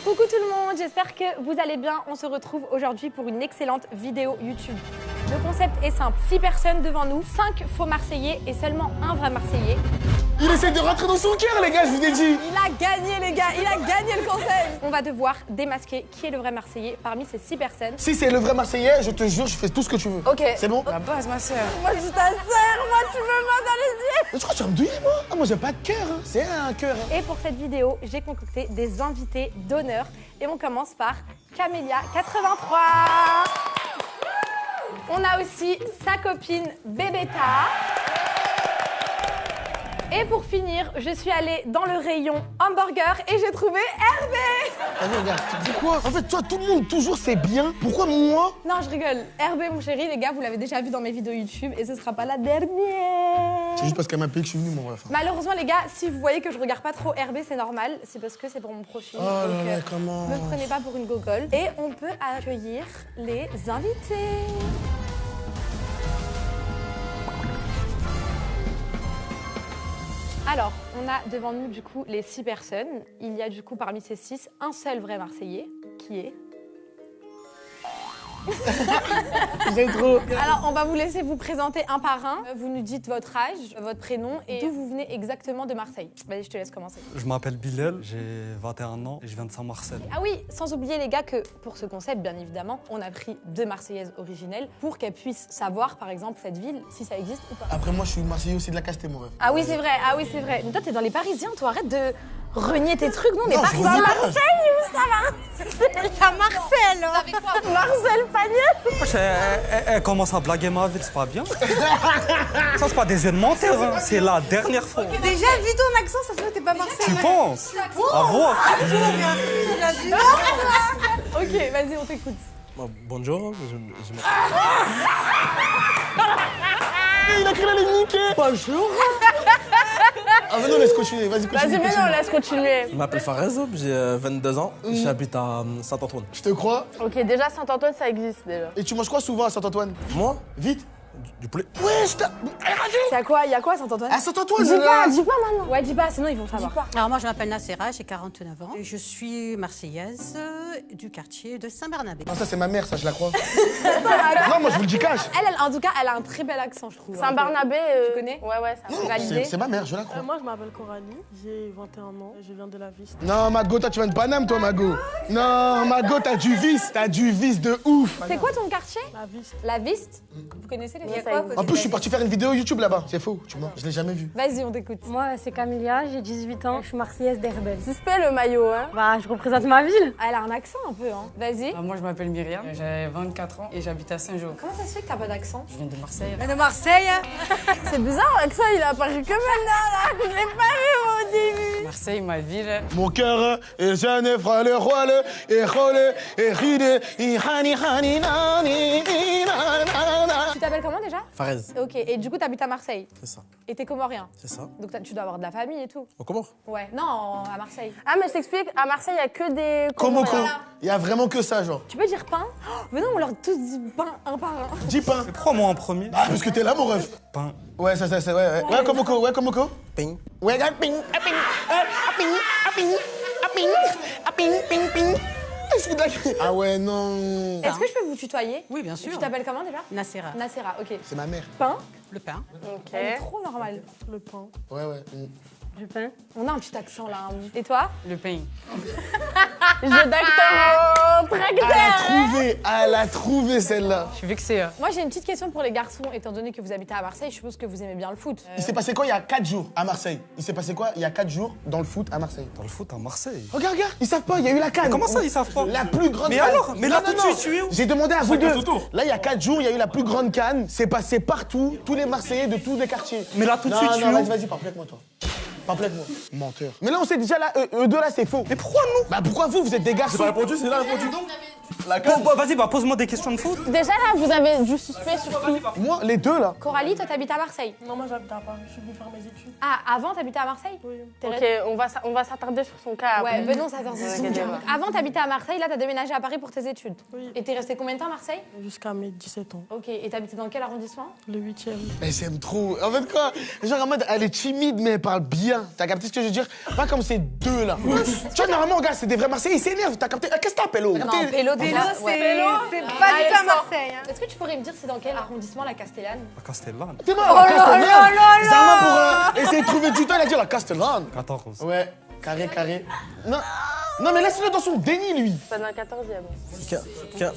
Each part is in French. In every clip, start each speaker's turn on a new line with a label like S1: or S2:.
S1: Coucou tout le monde, j'espère que vous allez bien. On se retrouve aujourd'hui pour une excellente vidéo YouTube. Le concept est simple, 6 personnes devant nous, 5 faux Marseillais et seulement un vrai Marseillais.
S2: Il essaie de rentrer dans son cœur, les gars, je vous ai dit.
S1: Il a gagné les gars, il a gagné le concept. On va devoir démasquer qui est le vrai Marseillais parmi ces 6 personnes.
S2: Si c'est le vrai Marseillais, je te jure, je fais tout ce que tu veux.
S1: Ok.
S2: C'est bon?
S3: La base, ma sœur.
S1: Moi je suis ta sœur, moi tu me vois dans les yeux.
S2: Mais tu crois que tu vas me douiller, moi? Ah, moi, j'ai pas de cœur, hein. C'est un cœur. Hein.
S1: Et pour cette vidéo, j'ai concocté des invités d'honneur. Et on commence par Camélia 83. On a aussi sa copine Bébéta. Et pour finir, je suis allée dans le rayon hamburger et j'ai trouvé Hervé.
S2: Allez, regarde, pourquoi? En fait, toi, tout le monde, toujours, c'est bien. Pourquoi moi?
S1: Non, je rigole. Hervé, mon chéri, les gars, vous l'avez déjà vu dans mes vidéos YouTube et ce sera pas la dernière.
S2: C'est juste parce qu'elle m'a payé que je suis venu, mon ref.
S1: Malheureusement, les gars, si vous voyez que je regarde pas trop Hervé, c'est normal. C'est parce que c'est pour mon profil.
S2: Oh là là, comment?
S1: Ne me prenez pas pour une gogole. Et on peut accueillir les invités. Alors, on a devant nous du coup les 6 personnes. Il y a du coup parmi ces 6 un seul vrai Marseillais qui est...
S2: J'ai trop.
S1: Alors, on va vous laisser vous présenter un par un. Vous nous dites votre âge, votre prénom et d'où vous venez exactement de Marseille. Vas-y, je te laisse commencer.
S4: Je m'appelle Bilal, j'ai 21 ans et je viens de Saint-Marcel.
S1: Ah oui, sans oublier les gars que pour ce concept, bien évidemment, on a pris 2 Marseillaises originelles pour qu'elles puissent savoir, par exemple, cette ville, si ça existe ou pas.
S2: Après, moi, je suis Marseillais aussi de la Casté, mon ref.
S1: Ah oui, c'est vrai, ah oui, c'est vrai. Mais toi, t'es dans les Parisiens, toi, arrête de renier tes trucs. Non, on est
S2: Non,
S1: pas
S2: je
S1: à
S2: renie pas.
S1: Marseille ou ça va? À Marcel, hein. Vous avez quoi? Marcel Pagnol.
S4: Elle commence à blaguer ma vie, c'est pas bien. Ça, c'est pas des élémentaires, hein. C'est la dernière fois.
S3: Déjà, vu ton accent, ça se voit que t'es pas Marseillais.
S4: Tu penses? À voir.
S1: Ok, vas-y, on t'écoute.
S5: Bonjour,
S2: Il a cru l'aller me niquer. Bonjour. Ah, mais non, laisse continuer. Vas-y, continue.
S1: Vas-y, mais non, laisse continuer.
S5: je m'appelle Fares, j'ai 22 ans, j'habite à Saint-Antoine.
S2: Je te crois.
S1: Ok, déjà, Saint-Antoine, ça existe déjà.
S2: Et tu manges quoi souvent à Saint-Antoine?
S5: Moi,
S2: Vite.
S5: du poulet.
S2: Ouais, je t'ai...
S1: Il y a quoi à Saint-Antoine?
S2: À Saint-Antoine,
S1: Dis pas maintenant. Ouais, dis pas, sinon ils vont savoir.
S6: Alors moi je m'appelle Nassera, j'ai 49 ans. Je suis marseillaise du quartier de Saint-Barnabé.
S2: Non, ça, c'est ma mère, ça, je la crois. Non, moi, je vous le dis cash.
S1: En tout cas, elle a un très bel accent, je trouve.
S7: Saint-Barnabé,
S1: Tu connais?
S7: Ouais, ça.
S1: C'est validé.
S2: C'est ma mère, je la crois.
S8: Moi, je m'appelle Coralie, j'ai 21 ans, je viens de la Viste.
S2: Non, Mago, toi, tu viens de Paname, toi, Mago. Non, Mago, t'as du vice. T'as du vice de ouf.
S1: C'est quoi ton quartier?
S8: La Viste.
S1: La Viste? Vous connaissez les
S7: ça
S1: quoi?
S2: En plus, je suis parti faire une vidéo YouTube là-bas. C'est faux, tu vois. Je l'ai jamais vu.
S1: Vas-y, on t'écoute.
S9: Moi, c'est Camélia, j'ai 18 ans, je suis marseillaise d'Herbel.
S7: Suspect le maillot, hein.
S9: Bah, je représente ma ville.
S1: Elle a un accent un peu, hein. Vas-y.
S3: Moi, je m'appelle Myriam, j'ai 24 ans et j'habite à Saint-Jean.
S1: Comment ça se fait que t'as pas d'accent?
S3: Je viens de Marseille.
S6: De Marseille.
S7: C'est bizarre, l'accent, il a apparu que maintenant, là. Je l'ai pas vu au début.
S3: Marseille, ma ville.
S2: Mon cœur est jeune, fera le roi, et rôle, et ride, et hani, hani, nani, nanana.
S1: Tu t'appelles comment déjà?
S5: Fares,
S1: Ok, et du coup, t'habites à Marseille.
S5: c'est ça,
S1: Et t'es comorien.
S5: c'est ça.
S1: Donc tu dois avoir de la famille et tout.
S5: On commence.
S1: Ouais. Non, à Marseille.
S7: Ah, mais je t'explique, à Marseille, il y a que des...
S2: Komoko.
S1: Voilà.
S2: Il y a vraiment que ça, genre.
S1: Tu peux dire pain? Oh, mais non, on leur tous dit pain un par un.
S2: Dis pain.
S4: Mais pourquoi moi en premier?
S2: Ah, parce que t'es là, mon ref.
S4: Pain.
S2: Ouais, ça, ouais. Ouais, Komoko, ouais, Komoko.
S5: Ping.
S2: Ouais, gars, ping, ping, ping. Ah ouais, non.
S1: Est-ce que je peux vous tutoyer?
S6: Oui, bien sûr.
S1: Tu t'appelles comment déjà?
S6: Nassera.
S1: Nassera, ok.
S2: C'est ma mère.
S1: Pain?
S6: Le pain.
S7: Ok.
S1: Elle est trop normale.
S8: Le pain.
S2: Ouais.
S9: Du pain.
S1: On a un petit accent là. Et toi?
S3: Le pain.
S7: Jeu d'acteur,
S2: Elle a trouvé celle-là.
S3: Je suis vexé.
S1: Moi j'ai une petite question pour les garçons, étant donné que vous habitez à Marseille, je suppose que vous aimez bien le foot.
S2: Il s'est passé quoi il y a 4 jours à Marseille? Il s'est passé quoi il y a 4 jours dans le foot à Marseille?
S4: Dans le foot à Marseille.
S2: Regarde, ils savent pas, il y a eu la canne.
S4: Comment ça, ils savent pas?
S2: La plus grande
S4: Mais
S2: canne.
S4: alors? Mais là,
S2: Non,
S4: tout de
S2: non,
S4: suite, tu es où?
S2: J'ai demandé à vous deux.
S4: son tour.
S2: Là, il y a 4 jours, il y a eu la plus grande canne. C'est passé partout, tous les Marseillais de tous les quartiers.
S4: Mais là, tout de
S2: Non,
S4: suite, tu es
S2: non,
S4: où?
S2: vas-y, parle avec moi, toi. Parle avec moi. Menteur. Mais là, on sait déjà, là, eux deux, là, c'est faux.
S4: Mais pourquoi nous?
S2: Bah, pourquoi vous êtes des garçons?
S5: répondu, c'est là répondu.
S4: Vas-y, pose-moi des questions de foot.
S7: Déjà là, vous avez du suspect sur qui?
S2: Moi, les deux là.
S1: Coralie, toi, t'habites à Marseille.
S8: Non, moi j'habite à Paris, je suis venue faire mes études.
S1: Ah, avant, t'habitais à Marseille?
S8: Oui.
S7: Ok, on va s'attarder sur son cas.
S1: Ouais,
S7: après.
S1: venons s'attarder sur son cas. Avant, t'habitais à Marseille, là, t'as déménagé à Paris pour tes études.
S8: Oui.
S1: Et t'es resté combien de temps à Marseille?
S8: Jusqu'à mes 17 ans.
S1: Ok, et t'habitais dans quel arrondissement?
S8: Le 8e.
S2: Mais j'aime trop. En fait, quoi? Genre, en mode, elle est timide, mais elle parle bien. T'as capté ce que je veux dire? Pas comme ces deux là. Tu vois, normalement, regarde, c'est des vrais Marseillais, ils s'énervent. T'as capté? Qu'est-ce que t'as, Pélo?
S1: Non, Pélo, déjà.
S10: C'est pas du tout à Marseille. Hein.
S1: Est-ce que tu pourrais me dire c'est dans quel arrondissement la Castellane?
S4: La Castellane.
S2: T'es mort, la Castellane. Zarma pour essayer de trouver du temps, il a dit la Castellane.
S4: 14.
S2: Ouais, carré. Non, mais laisse-le dans son déni, lui.
S7: Pas dans le 14e.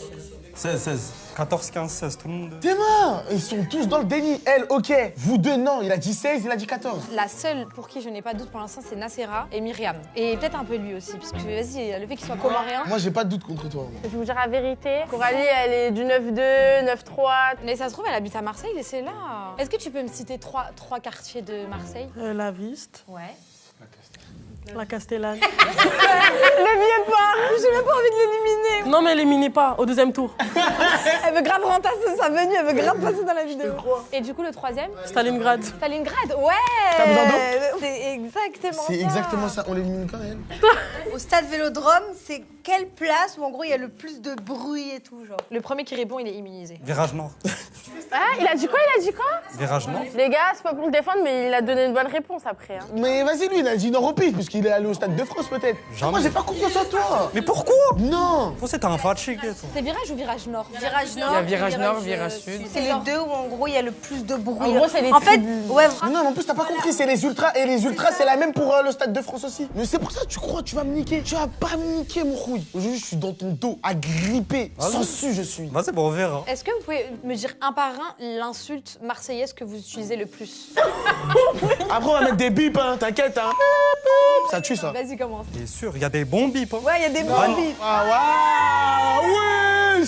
S5: 16.
S4: 14, 15, 16, tout le monde.
S2: T'es mort. Ils sont tous dans le déni. Elle, ok. Vous deux, non. Il a dit 16, il a dit 14.
S1: La seule pour qui je n'ai pas de doute pour l'instant, c'est Nacera et Myriam. Et peut-être un peu lui aussi, parce que vas-y, le fait qu'il soit comorien.
S2: Moi, j'ai pas de doute contre toi.
S7: Je vais vous dire la vérité. Coralie, elle est du 9-2, 9-3.
S1: Mais ça se trouve, elle habite à Marseille, laissez là. Est-ce que tu peux me citer trois quartiers de Marseille?
S8: La Viste,
S1: Ouais.
S8: la Castellane.
S1: Le vieux port, j'ai même pas envie de l'éliminer.
S8: Non, mais éliminez pas au deuxième tour.
S1: Elle veut grave rentasser sa venue, elle veut grave passer dans la vidéo. Et du coup, le troisième?
S8: Stalingrad.
S1: Stalingrad, ouais.
S2: T'as besoin d'eau?
S1: C'est exactement ça.
S2: C'est exactement ça. On l'élimine quand même.
S10: Au stade Vélodrome, c'est quelle place où en gros il y a le plus de bruit et tout, genre?
S1: Le premier qui répond, il est immunisé.
S4: Virage nord.
S7: Ah, il a dit quoi?
S4: Virage nord.
S7: Les gars, c'est pas pour le défendre, mais il a donné une bonne réponse après. Hein.
S2: Mais vas-y, lui, il a dit non au pif, puisqu'il est allé au Stade de France, peut-être.
S4: Jamais.
S2: Moi, j'ai pas confiance en toi.
S4: Mais pourquoi?
S2: Non.
S4: Pourquoi c'est un fatigué, toi?
S1: C'est virage ou virage nord?
S10: Virage nord.
S3: Il y a virage nord, virage sud.
S10: C'est les deux où en gros il y a le plus de bruit.
S7: En gros, c'est les
S10: En fait, ouais,
S2: Mais non, mais en plus, t'as pas compris, c'est les ultras. Et les ultras, c'est la même pour le Stade de France aussi. Mais c'est pour ça, tu crois, tu vas me niquer. Tu vas pas me niquer, mon rouille. Aujourd'hui, je suis dans ton dos, agrippé. Sans su, je suis.
S4: Vas-y, on verra.
S1: Est-ce que vous pouvez me dire un par un l'insulte marseillaise que vous utilisez le plus?
S2: Après, on va mettre des bips, hein, t'inquiète, hein. Ça tue, ça.
S1: Vas-y, commence.
S4: Bien sûr, il y a des bons bips. Hein.
S1: Ouais, il y a des bons bips.
S2: Ah, ouais.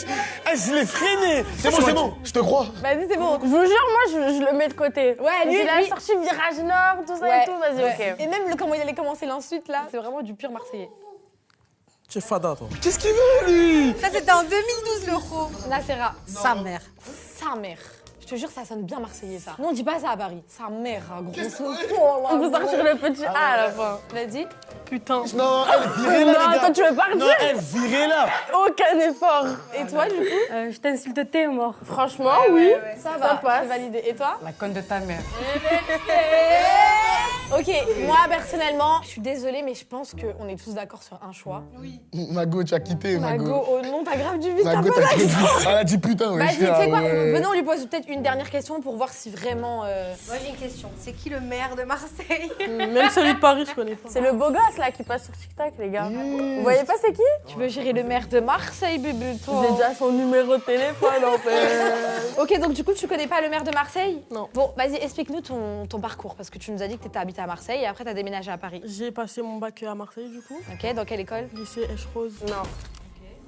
S2: Je l'ai freiné. C'est bon, je te crois.
S1: Vas-y, c'est bon.
S7: Je vous jure, moi, je le mets de côté.
S1: Ouais, lui,
S7: il a
S1: lui-
S7: sorti virage nord, tout ça
S1: Ouais,
S7: et tout. Vas-y,
S1: ouais.
S7: ok.
S1: Et même comment il allait commencer l'insulte là, c'est vraiment du pur marseillais.
S5: Tu es fada, toi.
S2: Qu'est-ce qu'il veut, lui?
S10: ça c'était en 2012 l'euro.
S1: Nacera,
S6: Sa mère.
S1: sa mère. Je te jure, ça sonne bien marseillais ça. Non, on dit pas ça à Paris. Sa mère, un gros son.
S7: On peut sortir le petit A à la fin.
S1: Vas-y.
S8: Putain.
S2: Non, elle virée là,
S7: Non,
S2: les gars.
S7: toi, tu veux pas
S2: Non,
S7: dire?
S2: elle virée là.
S7: Aucun effort.
S1: Et toi, du coup?
S9: Je t'insulte, t'es mort.
S7: Franchement, oui.
S1: Ça va,
S7: passe.
S1: c'est validé. Et toi?
S3: La conne de ta mère.
S1: Ok, moi personnellement, je suis désolée, mais je pense qu'on est tous d'accord sur un choix.
S2: Mago, tu as quitté,
S1: Mago,
S2: Mago.
S1: oh non, t'as grave du vide, t'as
S2: Mago,
S1: pas
S2: t'as
S1: d'accent.
S2: quitté. Elle a dit putain, ouais.
S1: Vas-y, tu sais quoi? Venons, on lui pose peut-être une dernière question pour voir si vraiment.
S10: Moi j'ai une question. C'est qui le maire de Marseille?
S8: Même celui de Paris, je connais pas.
S7: C'est le beau gosse là qui passe sur TikTok, les gars. Vous voyez pas c'est qui?
S1: Tu veux gérer le maire de Marseille, bébé, toi?
S7: J'ai déjà son numéro de téléphone en fait.
S1: Ok, donc du coup, tu connais pas le maire de Marseille?
S8: Non.
S1: Bon, vas-y, explique-nous ton parcours, parce que tu nous as dit que t'étais habité à Marseille et après t'as déménagé à Paris.
S8: J'ai passé mon bac à Marseille, du coup.
S1: Ok, dans quelle école?
S8: Lycée Esch-Rose.
S7: Non.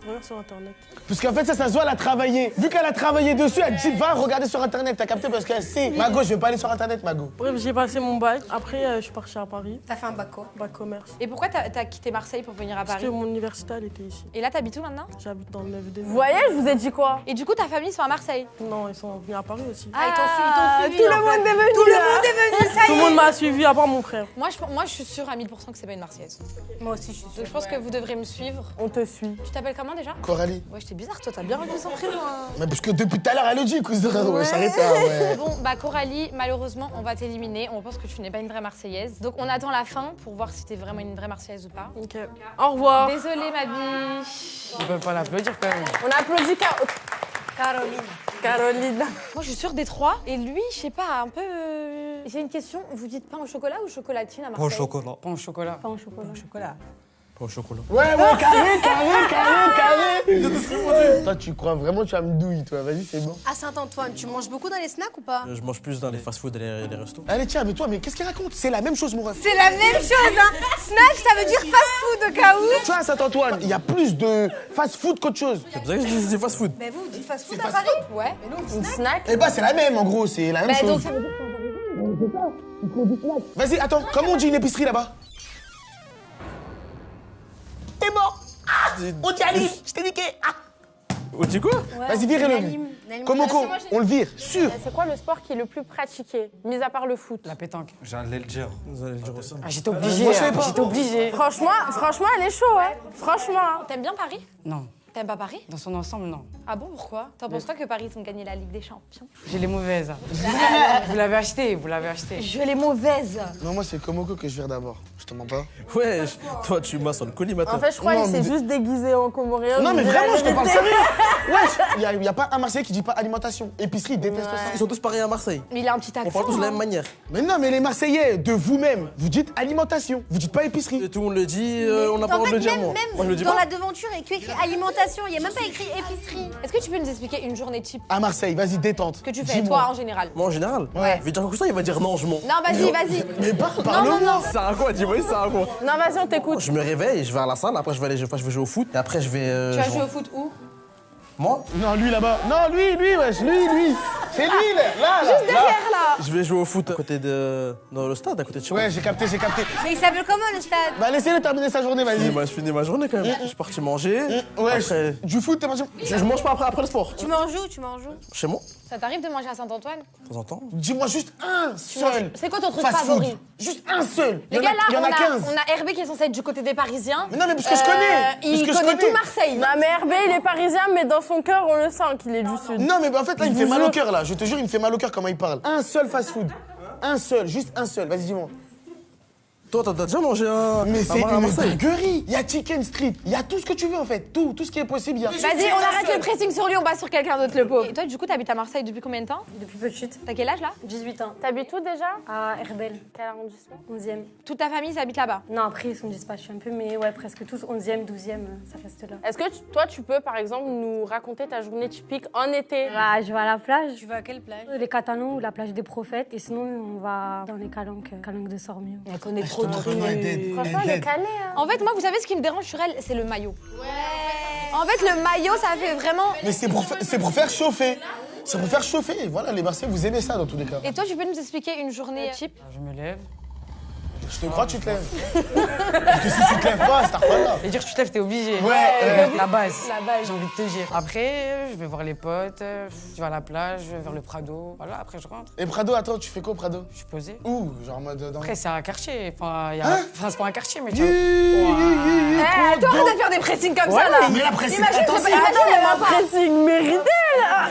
S8: Regarde sur Internet.
S2: Parce qu'en fait, ça se voit, elle a travaillé. Vu qu'elle a travaillé dessus, elle dit va regarder sur Internet. T'as capté parce qu'elle sait. Mago, je vais pas aller sur Internet, Mago.
S8: Bref, j'ai passé mon bac. Après, je suis partie à Paris.
S10: T'as fait un bac quoi?
S8: Bac commerce.
S1: Et pourquoi t'as quitté Marseille pour venir à
S8: Parce
S1: Paris?
S8: que mon université, elle était ici.
S1: Et là, t'habites où maintenant?
S8: J'habite dans le 9-2.
S7: Vous voyez, je vous ai dit quoi?
S1: Et du coup, ta famille sont à Marseille?
S8: Non, ils sont venus à Paris aussi.
S10: Ah, ils t'ont suivi.
S1: tout le monde est venu.
S10: Tout le monde est venu, ça
S8: Tout
S10: y
S8: le
S10: est.
S8: monde m'a suivi, à part mon frère.
S1: Moi, je suis sûre à 1000% que c'est pas une Marseillaise.
S10: Moi aussi je suis sûre.
S1: Donc je pense que vous devrez me suivre.
S7: On te suit.
S1: Tu t'appelles comment déjà?
S2: Coralie.
S1: Ouais, j'étais bizarre, toi, t'as bien relevé son prénom. Hein.
S2: Mais parce que depuis tout à l'heure, elle le dit, cousin. Ouais, j'arrête là, ouais.
S1: Bon, bah Coralie, malheureusement, on va t'éliminer. On pense que tu n'es pas une vraie Marseillaise. Donc on attend la fin pour voir si t'es vraiment une vraie Marseillaise ou pas.
S8: Ok. Au revoir.
S1: Désolée, ma biche.
S3: Ils peuvent pas l'applaudir quand même.
S7: On applaudit
S10: Caroline.
S7: Caroline.
S1: Moi, je suis sûre des trois. Et lui, je sais pas, un peu. J'ai une question. Vous dites pain au chocolat ou chocolatine à
S4: Pas
S1: Marseille?
S4: au chocolat.
S3: Pain au chocolat.
S9: Pas en chocolat.
S5: Pas au chocolat.
S2: Ouais, carré. Toi, tu crois vraiment que tu vas me douiller, toi. Vas-y, c'est bon.
S10: À Saint-Antoine, tu manges beaucoup dans les snacks ou pas?
S5: Je mange plus dans les fast-food et les restos.
S2: Allez, tiens, mais toi, mais qu'est-ce qu'il raconte? C'est la même chose, mon ref.
S10: C'est la même chose, hein. Snack, ça veut dire fast-food au cas où.
S2: Tu vois, à Saint-Antoine, il y a plus de fast-food qu'autre chose.
S5: C'est pour ça que je dis fast-food.
S10: Mais vous dites fast-food à Paris?
S1: Ouais.
S7: Une snack.
S2: Eh bah, c'est la même, en gros, c'est la même
S1: Bah,
S2: chose.
S1: donc ça veut dire
S2: Vas-y, attends, comment on dit une épicerie là-bas? T'es mort. Ah, on dit Ali, je t'ai niqué. Ah.
S5: On dit quoi?
S2: Vas-y, virez-le. Komoko, on le vire, sûr.
S7: C'est quoi le sport qui est le plus pratiqué, mis à part le foot?
S3: La pétanque.
S4: J'allais le dire.
S5: Vous allez le dire aussi.
S3: Ah, j'étais obligée.
S2: Moi, je savais pas.
S3: J'étais obligée.
S7: Franchement, elle est chaud, hein. Franchement.
S1: T'aimes bien Paris?
S3: Non.
S1: T'aimes pas Paris?
S3: Dans son ensemble, non.
S1: Ah bon, pourquoi? T'en penses quoi que Paris ont gagné la Ligue des Champions?
S3: J'ai les mauvaises. Vous l'avez acheté, vous l'avez acheté.
S1: Je les mauvaises.
S2: Non, moi, c'est Komoko que je vire d'abord. Je te mens pas.
S5: Ouais, toi, tu maçonnes collimateur.
S7: En fait, je crois
S2: Non,
S7: qu'il s'est
S2: mais-
S7: juste déguisé en comorien.
S2: Non, mais
S7: Il dit la
S2: vraiment, je te parle
S7: vérité.
S2: sérieux. Il y a pas un Marseillais qui dit pas alimentation. Épicerie, il déteste ça.
S5: Ils sont tous pareils à Marseille.
S1: Mais il a un petit accent.
S5: On parle tous de la
S1: hein.
S5: même manière.
S2: Mais non, mais les Marseillais, de vous-même, vous dites alimentation. Vous dites pas épicerie.
S5: Et tout le monde le dit, on n'a pas le droit de le dire, moi. Moi, je le dis
S10: dans
S5: pas.
S10: la devanture, il y a écrit alimentation, il n'y a même pas écrit épicerie.
S1: Est-ce que tu peux nous expliquer une journée type
S2: À Marseille, vas-y, détente.
S1: que tu fais,
S2: Dis-moi.
S1: toi, en général?
S5: Moi, en général,
S2: Ouais.
S5: je vais dire quoi ça, il va dire non, je mens.
S1: Non, vas-y.
S2: Mais parle-moi.
S5: Ça sert à quoi? Dis-moi, ça sert à quoi?
S7: Non, vas-y, on t'écoute.
S5: Je me réveille, je vais à la salle, après je vais jouer au foot, et après je vais.
S1: Tu vas jouer au foot où?
S5: Moi?
S2: Non, lui là-bas. Non, lui, wesh, lui. C'est lui, là. Juste
S1: Derrière, là.
S5: Je vais jouer au foot à côté de. Dans le stade, à côté de chez moi.
S2: Ouais, j'ai capté.
S10: Mais il s'appelle comment le stade?
S2: Bah, laissez-le terminer sa journée, vas-y.
S5: Je finis ma journée quand même. Je suis parti manger.
S2: Ouais,
S5: Après,
S2: du foot, t'es parti.
S5: je mange pas après le sport.
S10: Tu manges où? Tu manges où?
S5: Chez moi,
S1: Ça t'arrive de manger à Saint-Antoine?
S5: de temps en temps.
S2: Dis-moi juste un seul.
S1: C'est quoi ton truc
S2: fast
S1: favori?
S2: food. Juste un seul.
S1: Les gars,
S2: Il y en
S1: là,
S2: a 15.
S1: on a Hervé qui est censé être du côté des Parisiens.
S2: Mais non, mais parce que je connais.
S1: Il
S2: Parce que je
S1: connaît
S2: connais.
S1: tout Marseille.
S7: Non, mais Hervé, il est parisien, mais dans son cœur, on le sent qu'il est du sud.
S2: Non, mais en fait, là, il me
S7: Je
S2: fait
S7: vous
S2: mal au
S7: jure.
S2: cœur, là. Je te jure, il me fait mal au cœur comment il parle. Un seul fast-food. Un seul, juste un seul. Vas-y, dis-moi.
S5: Toi, t'as déjà mangé un.
S2: Mais c'est
S5: bar à
S2: une
S5: Marseille?
S2: dinguerie. Il y a Chicken Street. Il y a tout ce que tu veux, en fait. Tout ce qui est possible, il y a.
S1: Vas-y, on arrête le pressing sur lui, on passe sur quelqu'un d'autre, le pauvre. Et toi, du coup, t'habites à Marseille depuis combien de temps?
S9: Depuis petite,
S1: T'as quel âge, là?
S9: 18 ans.
S7: T'habites où déjà?
S9: À Herbel,
S7: Quel arrondissement?
S9: 11e.
S1: Toute ta famille s'habite là-bas?
S9: Non, après, ils sont dispatchés un peu, mais ouais, presque tous. 11e, 12e, ça reste là.
S7: Est-ce que toi, tu peux, par exemple, nous raconter ta journée typique en été?
S9: Bah, je vais à la plage.
S10: Tu vas à quelle plage?
S9: Les Catalans ou la plage des Prophètes. Et sinon, on va dans les calanques de Sormieu.
S1: Elle connaît trop
S2: Je te reconnais, elle est dead.
S7: Franchement,
S2: Elle
S7: elle
S2: est
S7: est
S2: dead.
S7: calée, hein.
S1: En fait, moi, vous savez ce qui me dérange sur elle, c'est le maillot. En fait, le maillot, ça fait vraiment.
S2: Mais c'est pour faire chauffer. C'est pour faire chauffer. Voilà, les Marseillais, vous aimez ça dans tous les cas.
S1: Et toi, tu peux nous expliquer une journée type?
S3: Je me lève.
S2: Je te crois, tu te lèves. Parce que si tu te lèves pas, c'est pas là.
S3: Et dire que tu te lèves, t'es obligé.
S2: Ouais.
S3: La base. J'ai envie de te dire. Après, je vais voir les potes, je vais à la plage, je vais vers le Prado. Voilà, après je rentre.
S2: Et Prado, attends, tu fais quoi, Prado?
S3: Je suis posé.
S2: Où? Genre en mode dans.
S3: Après, c'est un quartier. Enfin, c'est pas un quartier, mais tu
S2: Toi,
S1: Eh, toi, arrête de faire des pressings comme ça, là.
S2: Mais la presse,
S1: Imagine,
S2: attention.
S1: elle va pas.
S7: Pressing mérité, là.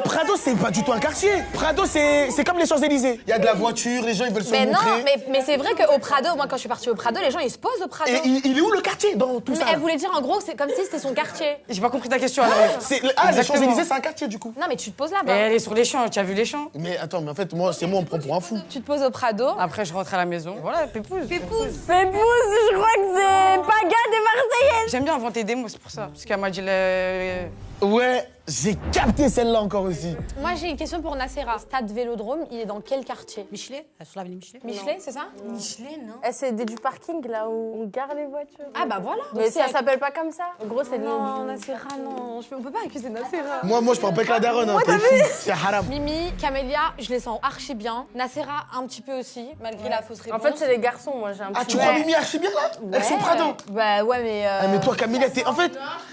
S2: Prado, c'est pas du tout un quartier. Prado, c'est comme les Champs-Élysées. Il y a de la voiture, les gens, ils veulent se
S1: Mais non,
S2: montrer.
S1: mais c'est vrai qu'au Prado, moi, quand je suis partie au Prado, les gens, ils se posent au Prado.
S2: Et il est où le quartier dans tout
S1: Mais
S2: ça?
S1: elle voulait dire, en gros, c'est comme si c'était son quartier.
S3: J'ai pas compris ta question alors.
S2: Les
S3: Exactement.
S2: Champs-Élysées, c'est un quartier du coup.
S1: Non, mais tu te poses
S3: Mais
S1: là-bas.
S3: elle est sur les champs, tu as vu les champs?
S2: Mais attends, mais en fait, moi, on me prend pour un fou.
S1: Tu te poses au Prado.
S3: Après, je rentre à la maison. Voilà, pépouze.
S10: Pépouze.
S7: Pépouze, je crois que c'est Paga des Marseillaises.
S3: J'aime bien inventer des mots, c'est pour ça. Parce qu'elle m'a dit le.
S2: Ouais, j'ai capté celle-là encore aussi.
S1: Moi, j'ai une question pour Nacera. Stade Vélodrome, il est dans quel quartier?
S6: Michelet, sur l'avenue Michelet.
S1: Michelet, c'est ça?
S10: Michelet, non?
S7: C'est du parking, là où on gare les voitures.
S1: Ah, bah voilà.
S7: Mais
S1: Donc,
S7: ça
S1: c'est-
S7: s'appelle pas comme ça. En gros, c'est
S1: Non, Nacera, non. On peut pas accuser Nacera.
S2: Moi, je parle pas avec la daronne, hein, t'es fou. C'est haram.
S1: Mimi, Camélia, je les sens archi bien. Nacera, un petit peu aussi, malgré la fausse réponse.
S7: En fait, c'est les garçons, moi, j'ai un
S2: Ah,
S7: petit
S2: tu crois Mimi archi bien là? Avec son Prado?
S1: Bah ouais, mais.
S2: Ah, mais toi, Camilla, t'es. En fait,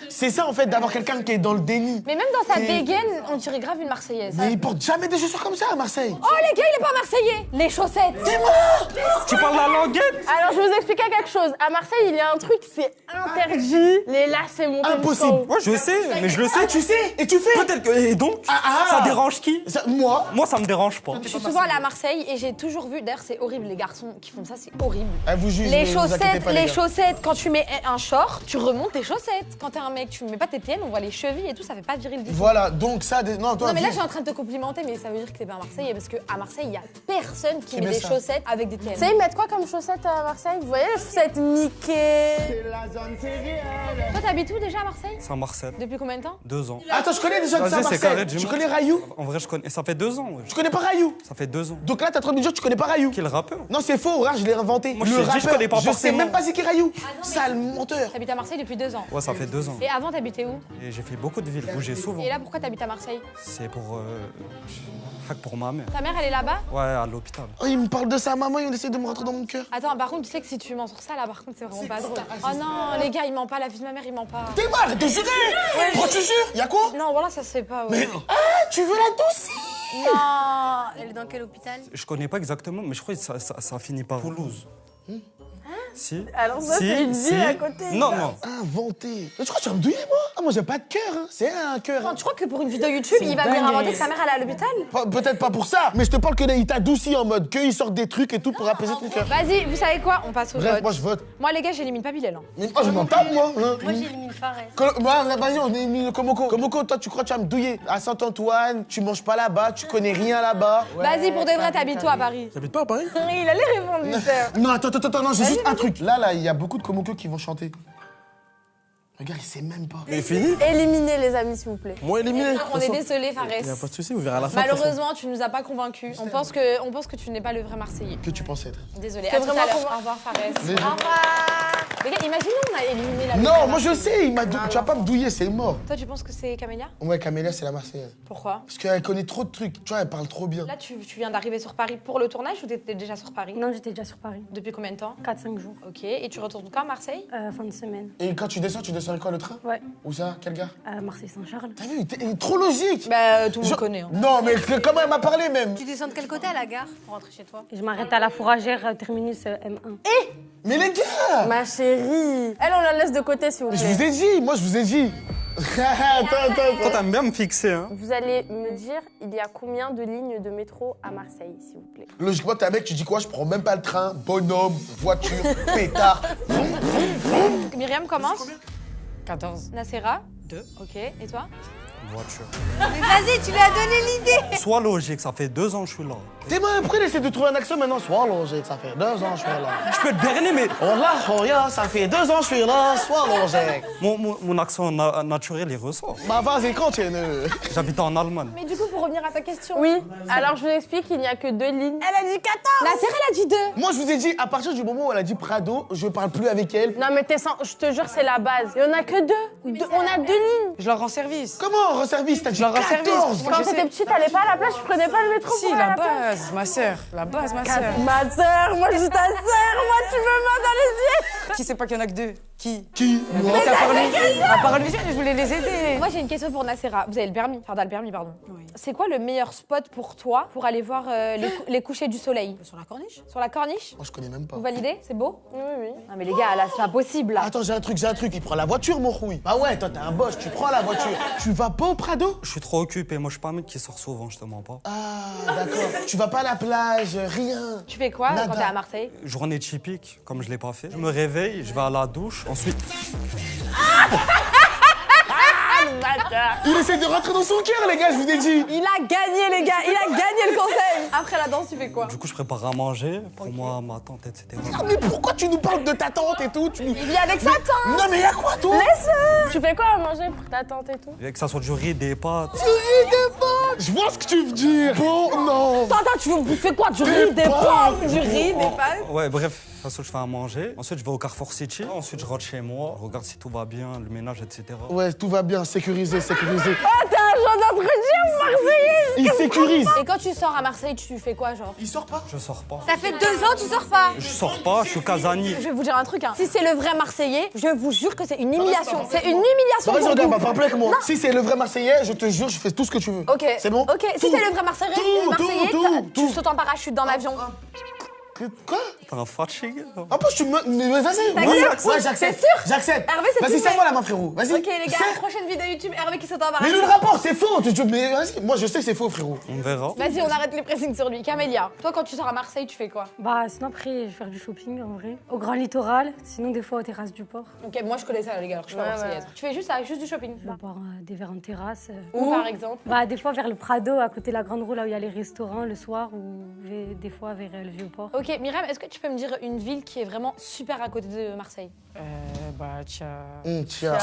S2: c'est ça en fait d'avoir quelqu'un qui est dans le déni.
S1: Mais même dans sa
S2: T'es-
S1: dégaine, on dirait grave une Marseillaise.
S2: Mais il porte jamais des chaussures comme ça à Marseille.
S1: Oh les gars, il est pas marseillais. Les chaussettes.
S4: Tu parles la languette?
S7: Alors, je vais vous expliquer quelque chose. À Marseille, il y a un truc, c'est interdit. Les lacets montés
S2: Impossible.
S7: jusqu'en haut.
S4: Ouais, je sais, mais je le sais.
S2: Ah, tu sais? Et tu fais?
S4: Peut-être que. Et donc, ça dérange qui?
S2: Moi?
S4: Moi, ça me dérange pas.
S1: Je suis souvent allée à Marseille et j'ai toujours vu. D'ailleurs, c'est horrible, les garçons qui font ça, c'est horrible.
S2: Elle vous juge.
S1: Les
S2: mais vous inquiétez
S1: chaussettes,
S2: pas,
S1: les
S2: gars.
S1: chaussettes, quand tu mets un short, tu remontes tes chaussettes. Quand t'es un mec, tu mets pas tes TN, on voit les chevilles et tout, ça fait pas viril du tout.
S2: Voilà, donc ça. Non, toi,
S1: Non mais là
S2: viens.
S1: je suis en train de te complimenter mais ça veut dire que t'es pas Marseillais parce qu'à Marseille il y a personne qui met
S2: met
S1: des
S2: ça.
S1: chaussettes avec des TN.
S7: Tu sais, ils mettent quoi comme chaussettes à Marseille? Vous voyez les chaussettes Mickey?
S1: Toi t'habites où déjà à Marseille?
S4: Saint-Marcel.
S1: Depuis combien de temps?
S4: 2 ans.
S2: Attends, je connais des gens de
S4: Vas-y,
S2: ça à
S4: c'est carré,
S2: Marseille.
S4: dis-moi.
S2: Tu connais Rayou?
S4: En vrai, je connais. Ça fait 2 ans, ouais.
S2: Tu connais pas Rayou?
S4: Ça fait 2 ans.
S2: Donc là, t'es en train de me dire que tu connais pas Rayou?
S4: Quel rappeur?
S2: Non, c'est faux, regarde, je l'ai inventé.
S4: Moi, je te dis, je connais pas
S2: je sais
S4: forcément.
S2: même pas c'est qui Rayou. Sale menteur.
S1: T'habites à Marseille depuis 2 ans.
S4: Ouais, ça fait 2 ans.
S1: Et avant t'habitais où?
S4: Et j'ai fait beaucoup beaucoup de villes, bouger souvent.
S1: Et là, pourquoi t'habites à Marseille?
S4: C'est pour ma mère.
S1: Ta mère, elle est là-bas?
S4: Ouais, à l'hôpital.
S2: Oh, il me parle de sa maman, il essaie de me rentrer dans mon cœur.
S1: Attends, par contre, tu sais que si tu mens sur ça, là, par contre, c'est vraiment pas drôle. Oh non, les gars, il ment pas, la vie de ma mère, il ment pas.
S2: T'es marre de jurer. Pourquoi tu jures? Y'a quoi?
S1: Non, voilà, ça se fait pas.
S2: Mais tu veux la douce?
S1: Non.
S10: Elle est dans quel hôpital?
S4: Je connais pas exactement, mais je crois que ça finit par Toulouse. Si.
S7: Alors ça, c'est une ville à côté.
S4: Non, non.
S2: Inventé. Mais tu crois que tu vas me douiller, moi? Ah, moi, j'ai pas de cœur, hein. C'est un cœur.
S1: Attends, tu crois que pour une vidéo YouTube, il va venir inventer que sa mère, elle est à l'hôpital?
S2: Peut-être pas pour ça, mais je te parle qu'il t'adoucit en mode qu'il sorte des trucs et tout pour apaiser ton cœur.
S1: Vas-y, vous savez quoi? On passe au
S2: Bref,
S1: vote.
S2: moi, je vote.
S1: Moi, les gars, j'élimine pas Bilal.
S2: Mais moi, je m'en tape, moi.
S10: Moi, j'élimine Fares.
S2: Vas-y, on élimine le Komoko. Komoko, toi, tu crois que tu vas me douiller? À Saint-Antoine, tu manges pas là-bas, tu connais rien là-bas.
S1: Vas-y, pour de vrai, t'habites toi à Paris?
S5: T'habites pas à Paris?
S1: Il allait répondre, Mister.
S2: Non, attends, non, j'ai juste un truc. Là, il y a beaucoup de Komoko qui vont chanter. Regarde, il sait même pas.
S5: Mais fini.
S7: Éliminez les amis, s'il vous plaît.
S5: Moi éliminé.
S1: On est désolé, Fares.
S5: Il n'y a pas de souci, vous verrez à la fin. de toute façon.
S1: Malheureusement, tu nous as pas convaincus. On pense que tu n'es pas le vrai Marseillais.
S2: Que tu penses être?
S1: Désolé.
S7: C'est
S1: À tout à
S7: vraiment
S1: l'heure.
S7: convain-
S1: Au revoir, Fares.
S2: Les
S1: Au
S2: gens-
S1: revoir. Les gars, imaginez on a éliminé la
S2: Non, moi je sais, tu vas pas me douiller, c'est mort.
S1: Toi, tu penses que c'est Camélia?
S2: Ouais, Camélia, c'est la Marseillaise.
S1: Pourquoi?
S2: Parce qu'elle connaît trop de trucs. Tu vois, elle parle trop bien.
S1: Là, tu viens d'arriver sur Paris pour le tournage ou t'étais déjà sur Paris?
S9: Non, j'étais déjà sur Paris.
S1: Depuis combien de temps?
S9: 4-5 jours.
S1: Ok. Et tu retournes quand à Marseille?
S9: Fin de semaine.
S2: Et quand tu descends avec quoi, le train?
S9: Ouais.
S2: Où ça? Quelle gare?
S9: Marseille-Saint-Charles.
S2: T'as vu, elle est trop logique.
S1: Bah, tout le monde
S2: Genre-
S1: connaît. Hein.
S2: Non, mais comment elle m'a parlé même?
S10: Tu descends de quel côté à la gare pour rentrer chez toi?
S9: Et je m'arrête à la fourragère, terminus M1.
S2: Mais les gars!
S7: Ma chérie. Elle, on la laisse de côté, s'il vous
S2: Je
S7: plaît.
S2: vous ai dit, moi je vous ai dit.
S4: Toi, t'aimes bien me fixer, hein.
S7: Vous allez me dire, il y a combien de lignes de métro à Marseille, s'il vous plaît?
S2: Logiquement, t'es un mec, tu dis quoi? Je prends même pas le train, bonhomme, voiture, pétard.
S1: Myriam commence.
S3: 14.
S1: Nacera?
S3: 2.
S1: Ok. Et toi?
S4: Voiture.
S10: Mais vas-y, tu lui as donné l'idée.
S4: Sois logique, ça fait 2 ans que je suis là.
S2: T'es mal après d'essayer de trouver un accent maintenant. Sois logique, ça fait 2 ans que je suis là.
S4: Je peux te berner, mais
S2: Oh là, oh ya, ça fait 2 ans que je suis là. Sois logique.
S4: mon accent naturel, il ressort.
S2: Bah vas-y, continue.
S4: J'habite en Allemagne.
S1: Mais du coup, pour revenir à ta question.
S7: Oui. Alors, je vous explique, il n'y a que 2 lignes.
S1: Elle a dit 14. Nacera, elle a dit 2.
S2: Moi, je vous ai dit, à partir du moment où elle a dit Prado, je parle plus avec elle.
S7: Non, mais je te jure, c'est la base. Il n'y en a que 2. On a 2 lignes.
S3: Je leur rends service.
S2: Comment, re-service? T'as dit
S3: leur rends service.
S2: 14.
S3: Moi,
S7: Quand
S3: je sais.
S7: t'étais petite, t'allais pas à la plage, je prenais pas le métro
S3: Si,
S7: pour aller à
S3: la
S7: la plage.
S3: base, ma sœur. La base, ma sœur.
S7: Ma sœur, moi je suis ta sœur, moi tu me mets dans les yeux.
S3: Qui sait pas qu'il y en a que 2? Qui?
S2: Qui? Moi.
S3: À part lui, je voulais les aider.
S1: Moi, j'ai une question pour Nacera. Vous avez le permis? Enfin, t'as le permis, pardon.
S3: Oui.
S1: C'est quoi le meilleur spot pour toi pour aller voir les couchers du soleil?
S10: Sur la corniche?
S1: Sur la corniche?
S2: Moi, je connais même pas.
S1: Vous validez? C'est beau?
S7: Oui, oui.
S1: Non, mais les gars, là, c'est pas possible, là.
S2: Attends, j'ai un truc. Il prend la voiture, mon rouille. Bah ouais, toi, t'es un boss, tu prends la voiture. Tu vas pas au Prado?
S4: Je suis trop occupé, moi je suis pas un mec qui sort souvent, je te mens pas.
S2: Ah, d'accord. Tu vas pas à la plage, rien.
S1: Tu fais quoi
S2: Nada.
S1: quand t'es à Marseille?
S4: Journée typique, comme je l'ai pas fait. Je me réveille, je vais à la douche, ensuite
S2: Il essaie de rentrer dans son cœur, les gars, je vous ai dit.
S1: Il a gagné, les gars. Il a gagné le conseil. Après la danse, tu fais quoi?
S4: du coup je prépare à manger pour moi, ma tante, etc.
S2: Ah, mais pourquoi tu nous parles de ta tante et tout?
S1: Il vit avec sa tante.
S2: Non, mais y'a quoi, toi?
S7: Tu fais quoi à manger pour ta tante et tout?
S4: Et que ça soit du riz, des pâtes.
S2: Je vois ce que tu veux dire. Bon, non.
S1: Attends, tu fais quoi? Du riz, des pommes, du riz, des pâtes?
S4: Ouais, bref, de toute façon je fais à manger. Ensuite je vais au Carrefour City. Ensuite je rentre chez moi, je regarde si tout va bien, le ménage, etc.
S2: Ouais, tout va bien, sécurisé.
S7: Ah, t'es un genre d'entretien marseillaise!
S2: Il sécurise.
S1: Et quand tu sors à Marseille, tu fais quoi, genre?
S2: Il sort pas?
S4: Je sors pas.
S10: Ça fait 2 ans, tu sors pas.
S4: Je sors pas, je suis casanier.
S1: Je vais vous dire un truc, hein. Si c'est le vrai Marseillais, je vous jure que c'est une humiliation. C'est une humiliation
S2: Vas-y,
S1: pour
S2: regarde,
S1: vous.
S2: pas parler avec moi. Si c'est le vrai Marseillais, je te jure, je fais tout ce que tu veux.
S1: Ok.
S2: C'est bon?
S1: Ok. Si c'est le vrai Marseillais, tu
S2: tout.
S1: sautes en parachute dans l'avion.
S2: Quoi?
S4: T'es un fatigué.
S2: En plus, tu me. Mais vas-y.
S1: T'acceptes?
S2: Ouais, j'accepte.
S1: C'est sûr?
S2: J'accepte.
S1: Hervé, c'est
S2: Vas-y,
S1: filmé.
S2: serre-moi la main, frérot. Vas-y.
S1: Ok, les gars,
S2: Serre.
S1: prochaine vidéo YouTube, Hervé qui saute en
S2: Mais
S1: parachute.
S2: le rapport, c'est faux. Mais vas-y, moi, je sais que c'est faux, frérot.
S4: On verra.
S1: Vas-y, on arrête les pressings sur lui. Camélia, toi, quand tu sors à Marseille, tu fais quoi?
S9: Bah, sinon après, je vais faire du shopping en vrai. Au Grand Littoral, sinon des fois aux terrasses du port.
S1: Ok, moi, je connais ça, les gars, alors que je suis pas
S7: Ouais,
S1: marseillaise. Tu fais juste ça, juste du shopping.
S9: Je vais boire des verres en terrasse.
S1: Où, par exemple?
S9: Bah, des fois vers le Prado, à côté de la Grande Roue, là où il y a les restaurants le soir, ou des fois vers le Vieux-Port.
S1: Ok, Myriam, est-ce que tu peux me dire une ville qui est vraiment super à côté de Marseille?
S3: bah, tcha.
S2: Tcha.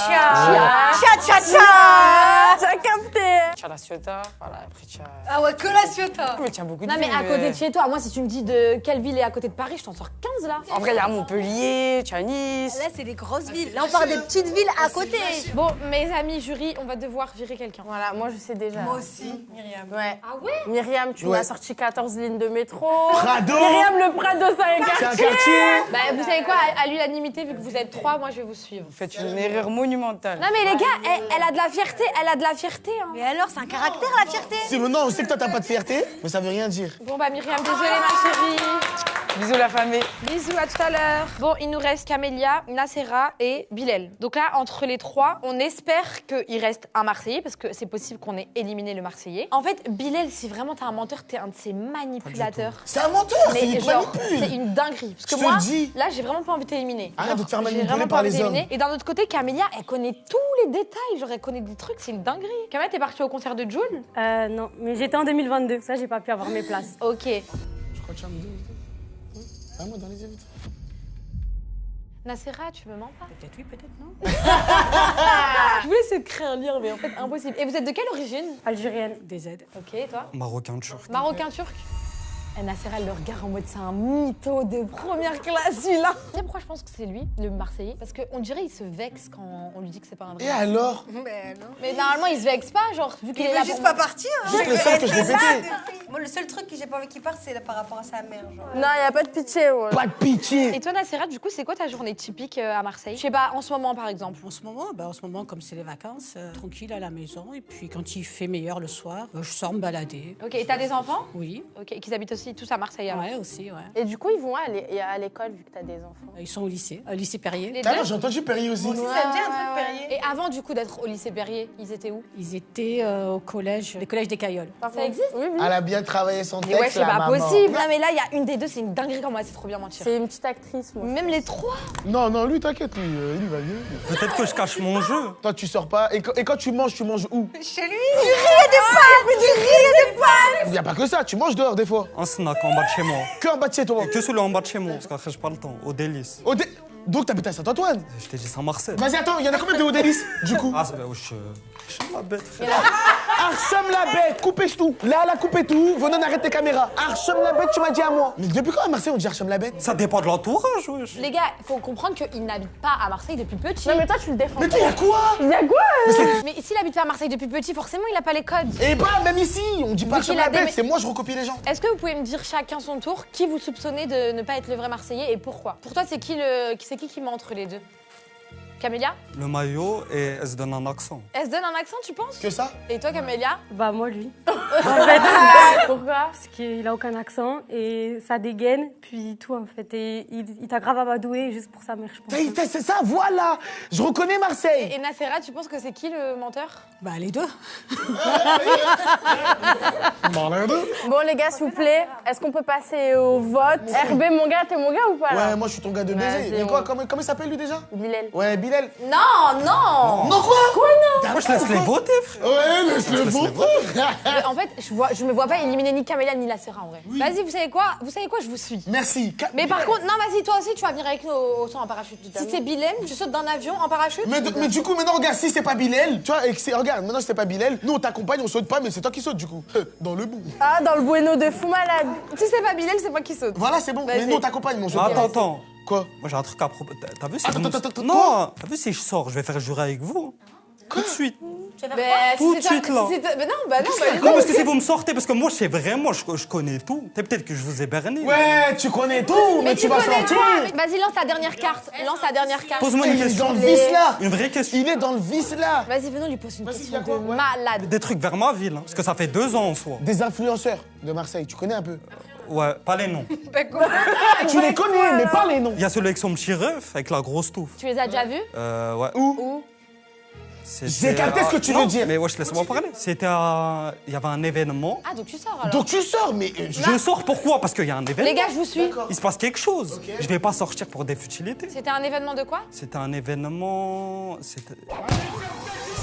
S7: T'as capté.
S3: Tcha la Ciotat. Voilà, après tcha.
S10: Ah ouais, que la Ciotat.
S3: Mais tcha beaucoup de
S1: Non, mais
S3: villes,
S1: à côté de chez toi, moi, si tu me dis de quelle ville est à côté de Paris, je t'en sors 15 là.
S3: En vrai, il y a Montpellier, tcha Nice.
S10: Là, c'est des grosses villes. Là, on parle des petites villes à côté.
S1: Bon, mes amis jury, on va devoir virer quelqu'un.
S7: Voilà, moi je sais déjà.
S10: Moi aussi, Myriam.
S7: Ouais.
S1: Ah ouais?
S7: Myriam, tu
S2: Ouais.
S7: m'as sorti 14 lignes de métro.
S2: Prado.
S7: Myriam, le Prado, c'est un
S2: C'est un
S7: quartier.
S2: quartier.
S1: Bah, vous savez quoi, à l'unanimité, vu que vous êtes 3, moi, je vais vous suivre.
S3: Vous faites une erreur monumentale.
S1: Non, mais les gars, elle a de la fierté, hein.
S10: Mais alors, c'est un caractère, la fierté.
S2: C'est maintenant, on sait que toi, t'as pas de fierté, mais ça veut rien dire.
S1: Bon, bah, Myriam, désolée, ma chérie.
S3: Bisous la famille.
S1: Bisous, à tout à l'heure. Bon, il nous reste Camélia, Nacera et Bilal. Donc là, entre les trois, on espère qu'il reste un Marseillais, parce que c'est possible qu'on ait éliminé le Marseillais. En fait, Bilal, si vraiment t'es un menteur, t'es un de ces manipulateurs.
S2: C'est un menteur, c'est
S1: Mais
S2: une
S1: genre, c'est
S2: manipule.
S1: une dinguerie. Parce que
S2: Je te
S1: moi,
S2: le dis.
S1: là, j'ai vraiment pas envie de t'éliminer.
S2: Arrête de te faire
S1: J'ai
S2: manipuler
S1: vraiment
S2: par
S1: pas envie
S2: les
S1: de t'éliminer.
S2: hommes.
S1: Et d'un autre côté, Camélia, elle connaît tous les détails. Genre, elle connaît des trucs, c'est une dinguerie. Camélia, t'es partie au concert de Jul?
S9: Non, mais j'étais en 2022. Ça, j'ai pas pu avoir mes places.
S1: Ok.
S2: Je crois que tu vas me dire. Ah, moi, dans les yeux.
S1: Nacera, tu me mens pas?
S6: Peut-être oui, peut-être non.
S1: Je voulais essayer de créer un lien, mais en fait, impossible. Et vous êtes de quelle origine?
S9: Algérienne.
S6: Des aides.
S1: Ok, et toi?
S4: Marocain turc.
S1: Marocain turc? Et Nacera, elle le regarde en mode c'est un mytho de première classe, celui-là. Tu sais pourquoi je pense que c'est lui, le Marseillais? Parce qu'on dirait qu'il se vexe quand on lui dit que c'est pas un vrai.
S2: Et alors?
S1: Mais normalement, il se vexe pas, genre, vu qu'il
S10: Il
S1: est là
S10: veut juste
S1: pour...
S10: pas partir. Hein.
S2: Juste le seul que je l'ai pété.
S10: Moi, le seul truc que j'ai pas envie qu'il parte, c'est par rapport à sa mère. Genre.
S7: Non, y a pas de pitié. Ouais.
S2: Pas de pitié.
S1: Et toi, Nacera, du coup, c'est quoi ta journée typique à Marseille? Je sais pas, en ce moment, par exemple.
S6: En ce moment, comme c'est les vacances, tranquille à la maison. Et puis quand il fait meilleur le soir, je sors me balader.
S1: Ok, et t'as des enfants?
S6: Oui.
S1: Ok, qu'ils habitent aussi tous à Marseille, alors.
S6: Ouais, aussi, ouais.
S7: Et du coup, ils vont à l'école vu que t'as des enfants.
S6: Ils sont au lycée Perrier.
S1: Les
S2: T'as
S1: deux?
S2: vu, j'ai entendu Perrier aussi.
S10: Ça me dit un truc Perrier.
S1: Et avant, du coup, d'être au lycée Perrier, ils étaient où?
S6: Ils étaient au collège, les collèges des Cailloles.
S1: Ça existe?
S7: Oui, oui.
S2: Elle a bien travaillé son
S1: Mais
S2: texte,
S1: ouais, c'est
S2: la
S1: pas
S2: maman.
S1: possible. Non, mais là, il y a une des deux, c'est une dinguerie comme moi, c'est trop bien mentir.
S7: C'est une petite actrice, moi.
S1: Même les trois?
S2: Non, non, lui, t'inquiète, lui, il va bien.
S4: Peut-être que je cache mon jeu.
S2: Toi, tu sors pas. Et quand tu manges où?
S10: Chez lui, du riz et des pâtes, du riz et des pâtes.
S2: Il y a pas que ça, tu manges dehors des fois.
S4: Un snack en bas de chez moi.
S2: Que en bas de chez toi.
S4: Et que celui en bas de chez moi, parce qu'après, j'ai pas le temps. Au délice.
S2: Donc t'habites à Saint-Antoine.
S4: Je t'ai dit Saint-Marcel.
S2: Vas-y, attends, il y en a combien de Odélis, du coup?
S4: Ah, c'est wesh, je suis la bête, frère.
S2: Archam la bête, coupez tout. Là, elle a coupé tout. Venons, arrête tes caméras. Archam la bête, tu m'as dit à moi. Mais depuis quand à Marseille on dit Archam la bête?
S4: Ça dépend de l'entourage, wesh.
S1: Les gars, faut comprendre qu'il n'habite pas à Marseille depuis petit.
S7: Non, mais toi, tu le défends.
S2: Mais toi, y'a quoi?
S7: Il y a quoi
S1: Mais s'il habite pas à Marseille depuis petit, forcément, il a pas les codes.
S2: Et bah, même ici, on dit pas Archam
S1: qu'il a
S2: la bête,
S1: des-
S2: c'est moi, je recopie les gens.
S1: Est-ce que vous pouvez me dire chacun son tour qui vous soupçonnez de ne pas être le vrai Marseillais et pourquoi? Pour toi, c'est qui ment entre les deux? Camélia?
S4: Le maillot et elle se donne un accent.
S1: Elle se donne un accent, tu penses?
S2: Que ça?
S1: Et toi, Camélia?
S9: Bah, moi, lui. En fait, pourquoi? Parce qu'il a aucun accent et ça dégaine, puis tout, en fait. Et il t'a grave amadoué juste pour sa mère, je pense.
S2: C'est ça, voilà. Je reconnais Marseille.
S1: Et Nacera, tu penses que c'est qui le menteur?
S6: Bah les deux.
S7: Bon, les gars, s'il vous plaît, est-ce qu'on peut passer au vote? RB, mon gars, t'es mon gars ou pas là?
S2: Ouais, moi, je suis ton gars de baiser. Mais quoi, comment il s'appelle lui déjà?
S7: Bilal.
S2: Ouais, Bilal.
S1: Non, non!
S2: Non, quoi?
S4: Moi, je laisse les voter, frère.
S2: Ouais, laisse-le voter.
S1: En fait, je me vois pas éliminer ni Camélia ni Nacera en vrai. Vas-y, vous savez quoi? Je vous suis.
S2: Merci.
S1: Mais par contre, non, vas-y, toi aussi, tu vas venir avec nous au saut en parachute. Si c'est Bilal, tu sautes d'un avion en parachute?
S2: Mais du coup, maintenant, regarde, si c'est pas Bilal, tu vois, regarde, maintenant, si c'est pas Bilal, nous, on t'accompagne, on saute pas, mais c'est toi qui sautes, du coup. Dans le bout.
S7: Ah, dans le bueno de fou malade.
S1: Si c'est pas Bilal, c'est moi qui saute.
S2: Voilà, c'est bon.
S1: Vas-y.
S2: Mais nous, on t'accompagne, mon jeu.
S4: Attends.
S2: Quoi?
S4: Moi, j'ai un truc à propos. T'as vu si
S2: Attends,
S4: Non, t'as vu si je sors, je vais faire jurer avec vous. Tout de suite. Tout de suite, là.
S1: Mais non, bah non,
S4: Non, parce que si vous me sortez, parce que moi, je sais vraiment, je connais tout. Peut-être que je vous ai berné.
S2: Ouais, tu connais tout, mais tu vas
S1: connais
S2: sortir.
S1: quoi? Vas-y, lance ta dernière carte. Lance ta dernière carte.
S4: Pose-moi une
S2: Il est
S4: question.
S2: dans le vice, là.
S4: Une vraie question.
S2: Il est dans le vice, là.
S1: Vas-y, venons lui poser une
S2: Vas-y,
S1: question
S2: y a quoi?
S1: de
S2: Ouais.
S1: malade.
S4: Des trucs vers ma ville, hein, parce que ça fait 2 ans en soi.
S2: Des influenceurs de Marseille, tu connais un peu?
S4: Ouais, pas les noms.
S2: Tu les connais, mais pas les noms.
S4: Il y a celui avec son petit ref, avec la grosse touffe.
S1: Tu les as déjà vus?
S4: Ouais.
S1: Où?
S2: J'ai capté ce que tu veux dire.
S4: Mais wesh, laisse-moi parler. C'était à... Il y avait un événement.
S1: Ah, donc tu sors alors.
S2: Donc tu sors, mais...
S4: Je sors pourquoi? Parce qu'il y a un événement.
S1: Les gars, je vous suis.
S4: Il se passe quelque chose. Je vais pas sortir pour des futilités.
S1: C'était un événement de quoi?
S4: C'était un événement... C'était...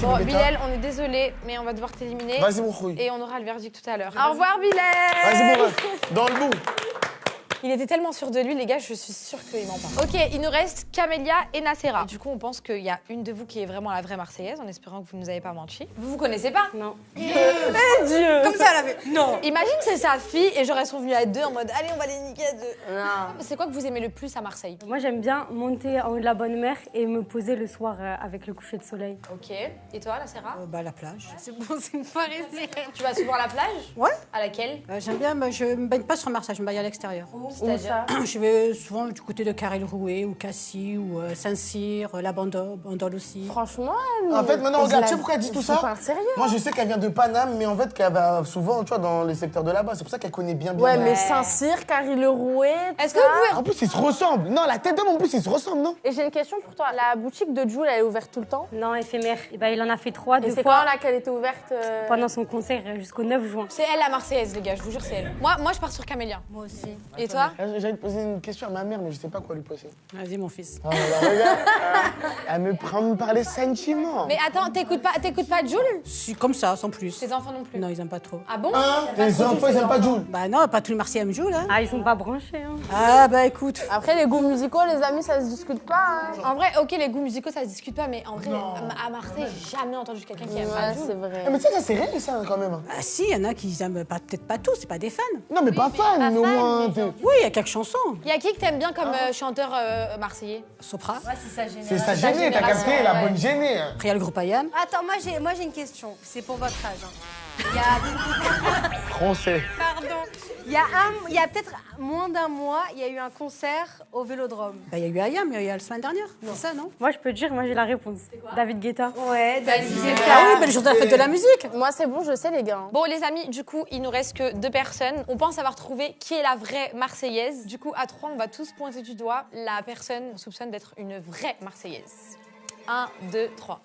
S1: Bon, Bilal, on est désolé, mais on va devoir t'éliminer.
S2: Vas-y, mon rouille.
S1: Et on aura le verdict tout à l'heure. Au revoir, Bilal.
S2: Vas-y, mon ref. Dans le bout.
S1: Il était tellement sûr de lui, les gars, je suis sûre qu'il ment pas. Ok, il nous reste Camélia et Nacera. Du coup, on pense qu'il y a une de vous qui est vraiment la vraie Marseillaise, en espérant que vous ne nous avez pas menti. Vous connaissez pas?
S9: Non.
S1: Dieu.
S10: Comme ça, elle avait.
S1: Non. Imagine c'est sa fille et j'aurais son venu à deux en mode allez, on va les niquer à deux.
S7: Non.
S1: C'est quoi que vous aimez le plus à Marseille?
S9: Moi, j'aime bien monter en haut de la bonne mère et me poser le soir avec le coucher de soleil.
S1: Ok. Et toi, Nacera?
S6: Bah, la plage.
S10: C'est bon, c'est une parisienne.
S1: Tu vas souvent à la plage?
S6: Ouais.
S1: À laquelle?
S6: J'aime bien, mais je me baigne pas sur Marseille, je me baigne à l'extérieur.
S1: C'est-à-dire?
S6: Je vais souvent du côté de Carrel-Rouet ou Cassis ou Saint-Cyr, la Bandole aussi.
S7: Franchement,
S2: En fait, maintenant, regarde, tu sais pourquoi elle dit tout ça?
S7: Pas sérieux.
S2: Moi, je sais qu'elle vient de Paname, mais en fait, qu'elle va souvent, tu vois, dans les secteurs de là-bas. C'est pour ça qu'elle connaît bien.
S7: Ouais, mais Saint-Cyr, Carrel-Rouet.
S1: Est-ce que vous pouvez...
S2: En plus, ils se ressemblent. Non, la tête d'homme, en plus, ils se ressemblent, non?
S7: Et j'ai une question pour toi. La boutique de Jul, elle est ouverte tout le temps?
S9: Non, éphémère. Et ben, il en a fait 3
S7: Et
S9: deux
S7: c'est
S9: fois
S7: quand là qu'elle était ouverte
S9: pendant son concert jusqu'au 9 juin.
S1: C'est elle la Marseillaise, les gars, je vous jure, c'est elle. Moi, je pars sur Camélia.
S10: Moi aussi.
S1: Et toi?
S2: J'allais te poser une question à ma mère, mais je sais pas quoi lui poser.
S6: Vas-y, mon fils.
S2: Oh, bah, regarde. Elle me prend par les sentiments.
S1: Mais attends, t'écoutes pas Jul?
S6: C'est comme ça, sans plus.
S1: Tes enfants non plus?
S6: Non, ils aiment pas trop.
S1: Ah bon?
S2: Hein? Les enfants, ils aiment pas Jul.
S6: Bah non, pas tous les Marseillais aiment Jul, hein.
S9: Ah, ils sont pas branchés, hein.
S6: Ah bah écoute.
S7: Après, les goûts musicaux, les amis, ça se discute pas. Hein.
S1: En vrai, ok, les goûts musicaux, ça se discute pas, mais en vrai, à Marseille, j'ai jamais entendu quelqu'un qui aime pas
S7: Ouais,
S1: Jul.
S7: c'est vrai.
S2: Mais tu sais, ça c'est réel, ça, quand même.
S6: Ah si, il y en a qui aiment peut-être pas tous, c'est pas des fans.
S2: Non, mais pas fan, mais au moins.
S6: Oui, il y a quelques chansons.
S1: Y'a qui que t'aimes bien comme chanteur marseillais?
S6: Sopra.
S10: Ouais, c'est sa génération.
S2: C'est sa gênée, t'as capté, la bonne gênée.
S6: Après, il y a le groupe IAM.
S10: Attends, moi j'ai une question. C'est pour votre âge. Hein. Il y a...
S2: Français.
S10: Pardon. Il y a peut-être moins d'un mois, il y a eu un concert au Vélodrome.
S6: Bah, il y a eu IAM, il y a la semaine dernière. C'est ça, non?
S9: Moi, je peux te dire, moi, j'ai la réponse. David Guetta.
S10: Ouais, David Guetta.
S6: Ah oui, bah, le jour de la fête de la musique.
S7: Moi, c'est bon, je sais, les gars.
S1: Bon, les amis, du coup, il nous reste que 2 personnes. On pense avoir trouvé qui est la vraie Marseillaise. Du coup, à 3, on va tous pointer du doigt la personne qu'on soupçonne d'être une vraie Marseillaise. 1, 2, 3.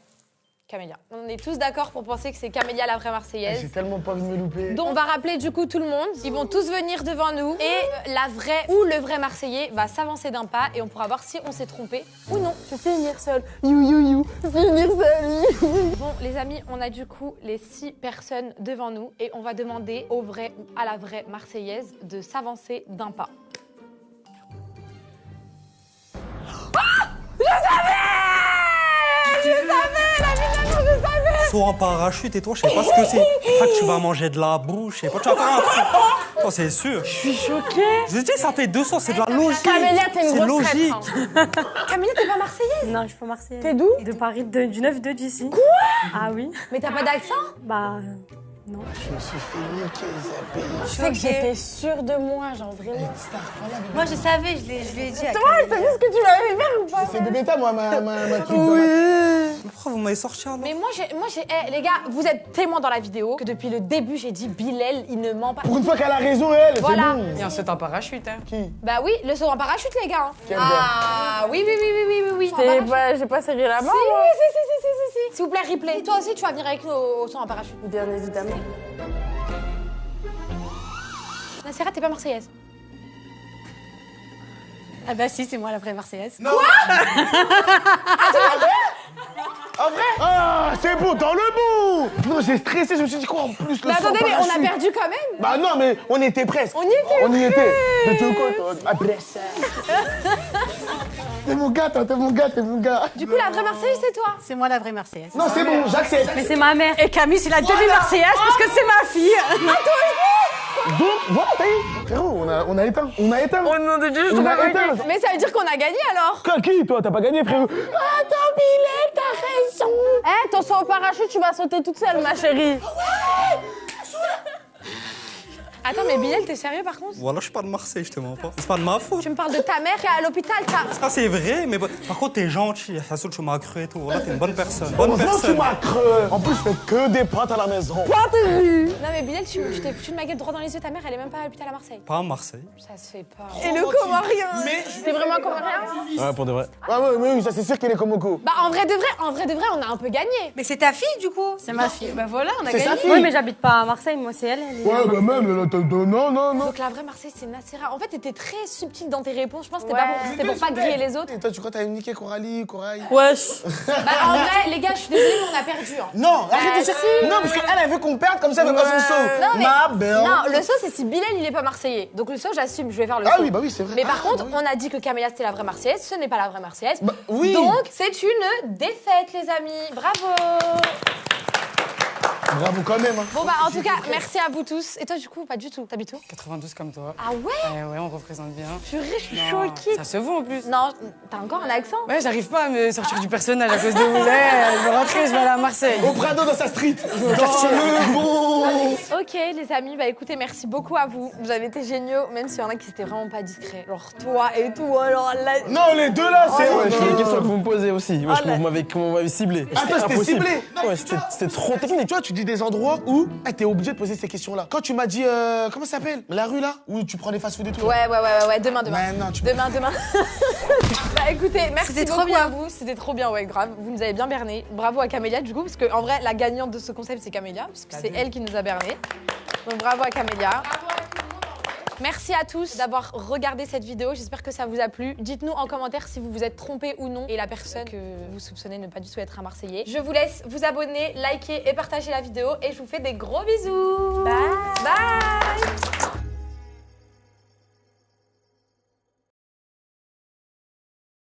S1: Camélia. On est tous d'accord pour penser que c'est Camélia la vraie Marseillaise.
S2: J'ai tellement pas envie de me louper.
S1: Donc on va rappeler du coup tout le monde. Ils vont tous venir devant nous et la vraie ou le vrai Marseillais va s'avancer d'un pas et on pourra voir si on s'est trompé ou non.
S7: Je vais finir seule. You. Finir seule.
S1: Bon les amis, on a du coup les 6 personnes devant nous et on va demander au vrai ou à la vraie Marseillaise de s'avancer d'un pas.
S4: Saut en parachute et toi, je sais pas ce que c'est. Ah, tu vas manger de la bouche, je sais pas, tu vas faire un truc. Oh, c'est sûr.
S9: Je suis choquée.
S4: Je dis, ça fait 200, c'est de la logique.
S7: Camélia, t'es une
S4: C'est
S7: grosse
S4: logique.
S7: traître.
S1: Camélia, t'es pas Marseillaise?
S9: Non, je suis pas Marseillaise.
S7: T'es d'où?
S9: De Paris, du 9-2 d'ici. Quoi? Ah oui.
S1: Mais t'as pas d'accent?
S9: Bah, non.
S2: Je me suis fait niquer, Isabelle.
S7: Tu sais que j'étais sûre de moi, genre vraiment.
S10: Moi je savais, je lui ai dit à
S7: Toi, t'as vu ce que tu m'avais fait ou pas?
S2: C'est Bébéta, moi, ma truc.
S4: Pourquoi vous m'avez sorti alors?
S1: Mais moi les gars, vous êtes témoins dans la vidéo que depuis le début j'ai dit Bilal, il ne ment pas.
S2: Pour une fois qu'elle a raison, elle,
S1: Voilà.
S2: c'est bon.
S3: Il y a un saut en parachute, hein.
S2: Qui?
S1: Bah oui, le saut en parachute les gars.
S2: Quel
S1: Ah oui.
S7: J'ai pas serré la main.
S1: Si. S'il vous plaît, replay. Toi aussi, tu vas venir avec nous au saut en parachute.
S7: Bien évidemment.
S1: Nacera, t'es pas Marseillaise.
S6: Ah bah si, c'est moi la vraie Marseillaise.
S2: Non. En vrai? Ah, c'est bon, dans le bout. Non, j'ai stressé, je me suis dit quoi en plus le
S1: Mais attendez,
S2: saut en
S1: mais on a
S2: parachute.
S1: perdu quand même.
S2: Bah non, mais on y était presque.
S1: On y était.
S2: On y était. Mais tu veux quoi, toi? Ah, bref. T'es mon gars, toi, t'es mon gars.
S1: Du coup, la vraie Marseillaise, c'est toi.
S6: C'est moi la vraie Marseillaise.
S2: Non, c'est bon, j'accepte.
S9: Mais c'est ma mère.
S6: Et Camille, c'est la demi-Marseillaise parce que c'est ma fille.
S2: Donc, voilà, t'as eu. Frérot, on a éteint. On a éteint.
S1: Oh non, de Dieu,
S2: On a éteint.
S1: Mais ça veut dire qu'on a gagné alors.
S2: Qui, toi? T'as pas gagné, frérot? Attends, Bilal, t'as raison.
S7: Eh, ton saut au parachute, tu vas sauter toute seule, ma chérie.
S1: Attends, mais Bilal, t'es sérieux par contre?
S4: Voilà, je suis pas de Marseille, je te mens pas. C'est pas de ma faute.
S1: Tu me parles de ta mère qui est à l'hôpital,
S4: Ça, c'est vrai, mais par contre, t'es gentil. Hassoul, tu m'as cru et tout. Voilà, t'es une bonne personne. Bonne
S2: Heureusement que tu
S4: personne.
S2: m'as creux. En plus, je fais que des pâtes à la maison.
S1: Non mais Bilal, tu t'es foutu de ma gueule droit dans les yeux, ta mère elle est même pas à l'hôpital à Marseille.
S4: Pas à Marseille.
S1: Ça se fait pas.
S7: Et le comorien. C'est vraiment comorien?
S2: Ouais, pour de vrai. Ouais, oui, ça c'est sûr qu'il est comme Oko.
S1: Bah en vrai de vrai, on a un peu gagné.
S10: Mais c'est ta fille du coup?
S6: C'est ma fille.
S10: Bah voilà, on a
S2: C'est
S10: gagné.
S2: sa fille.
S9: Oui, mais j'habite pas à Marseille, moi, c'est elle. Elle est
S2: Ouais,
S9: à
S2: bah
S9: Marseille.
S2: même, non.
S1: Donc la vraie Marseillaise, c'est Nacera. En fait, t'étais très subtile dans tes réponses. Je pense que c'était pour pas griller les autres.
S2: Et toi, tu crois que t'avais niqué Coralie, Corail?
S6: Wesh.
S1: Bah, en vrai, les gars, je suis désolée, mais on a perdu. Hein.
S2: Non, arrête de dire. Non, parce qu'elle veut qu'on perde, comme ça, elle veut pas son saut.
S1: Non, mais.
S2: Ma belle.
S1: Non, le saut, c'est si Bilal, il est pas marseillais. Donc le saut, j'assume, je vais faire le saut.
S2: Ah oui, bah oui, c'est vrai.
S1: Mais par contre, on a dit que Camélia, c'était la vraie Marseillaise. Ce n'est pas la vraie Marseillaise.
S2: Bah oui.
S1: Donc, c'est une défaite, les amis. Bravo.
S2: Bravo quand même. Hein.
S1: Bon, bah, en tout cas, merci à vous tous. Et toi, du coup, pas du tout. T'habites où?
S3: 92 comme toi.
S1: Ah ouais?
S3: Ouais, on représente bien.
S1: Purée, je suis
S3: Non,
S1: choquée.
S3: Ça se voit en plus.
S1: Non, t'as encore un accent?
S3: Ouais, j'arrive pas à me sortir du personnage à cause de vous. Je veux rentrer, je vais aller à Marseille.
S2: Au Prado, dans sa street. Dans le bon.
S1: Ok, les amis, bah écoutez, merci beaucoup à vous. Vous avez été géniaux, même s'il y en a qui étaient vraiment pas discrets. Genre toi et tout, alors là...
S2: Non, les deux là, c'est...
S5: Ouais, c'est une question que vous me posez aussi. Moi,
S1: Oh là.
S5: vous m'avez ciblé.
S2: Ah, toi, c'était
S5: impossible.
S2: ciblé.
S5: Ouais, c'était trop technique.
S2: Tu vois, tu dis des endroits où t'es obligé de poser ces questions-là. Quand tu m'as dit, comment ça s'appelle? La rue là? Où tu prends des fast-food et tout.
S1: Ouais, demain.
S2: Mais non, tu
S1: Demain. Bah écoutez, merci
S10: C'était
S1: beaucoup
S10: trop bien.
S1: à vous. C'était trop bien, ouais, grave. Vous nous avez bien berné. Bravo à Camélia, du coup, parce qu'en vrai, la gagnante de ce concept, c'est Camélia, parce que c'est elle qui nous a berné. Donc bravo à Camélia. Merci à tous d'avoir regardé cette vidéo, j'espère que ça vous a plu. Dites-nous en commentaire si vous vous êtes trompé ou non et la personne que vous soupçonnez ne pas du tout être un Marseillais. Je vous laisse vous abonner, liker et partager la vidéo et je vous fais des gros bisous. Bye.